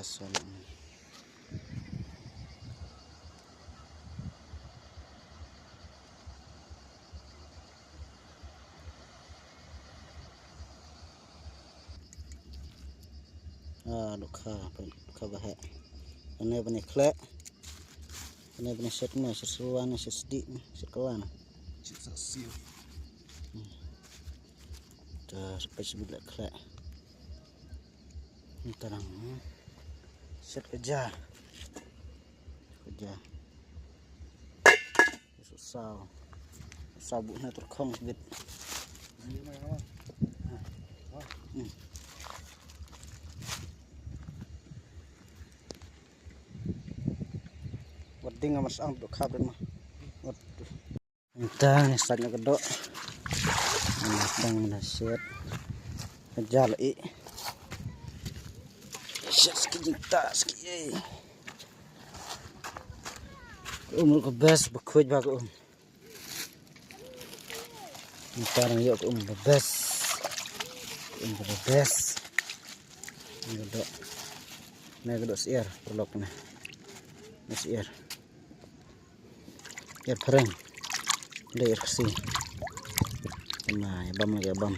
kasar. Được khá bahaya. Ini benih klek. Ini benih set mah, set seruan, set sedih, set kawan. Set sasil. Dah sampai sebelah klek. Ini terang. Set kerja. Susah. Sabuknya terkong sedikit. Wading amas ang untuk kabin mah. Waduh. Entah nih saatnya kedok. Menasang menasyat. Kejar i. Syat sekejing tak sekejing. Umur kebes bekuj bagus. Sekarang yuk bebas. Bebas. Kedok. Nah kedok siar perloknya. Siar. Air kering. Ada air bersih. Nah, bam lagi bam.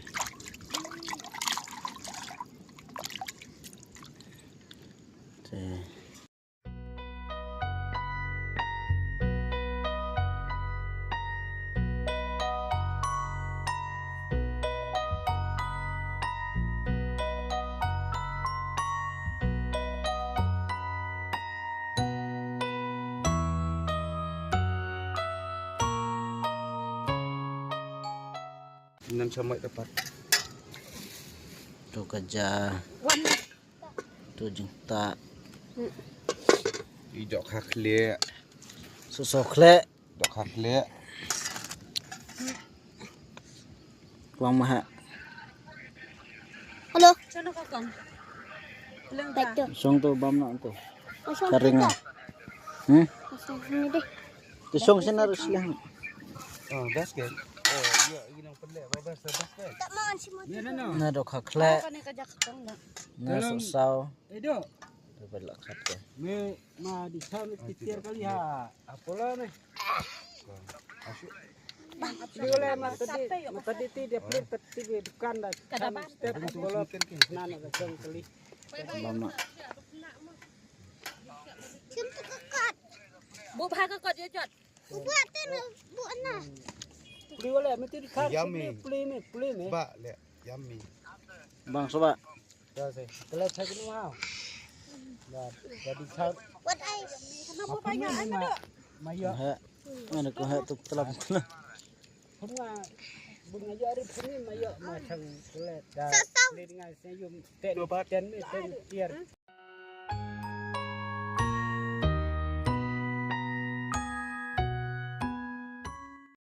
Nan samai dapat. Tuh kerja. Tuh jengta. Dok hakle. Susokle. Dok hakle. Kuang maha. Halo. Sana kakang. Baik tuh. Song tuh bam nak tuh. Kosong Karingnya. Kosong ini deh. Tuh song sini harus lang. Oh, basket. Oh, iya, ini yang pelak. Basket. Tak makan si Mati. Nah dok hakle. Kan kajak kakang dah. Nah susau. Edo, Tuh belak kat ke. me ma di sana sekitar kali ha. Apalah nih? Di oleh tadi ti dia pelit tadi di dukan dah. Kadapat. Step sekolah nana kacang kali. Bam nak. Simpu kekat. Bu phai ka kot je jot. Buat tu buat nah. Di oleh mesti di kar. Yummy. Puli me. Ba le, yummy. Bang coba. Dah saya. Telah saya kena mau. Dah jadi kar. Buat ais. Kenapa banyak ada dok? Mayo. Ha. Mana kau ha tu telah. Bunga bunga jari sini mayo macam telah. Dah. Dengan saya yum ten me ten tiar.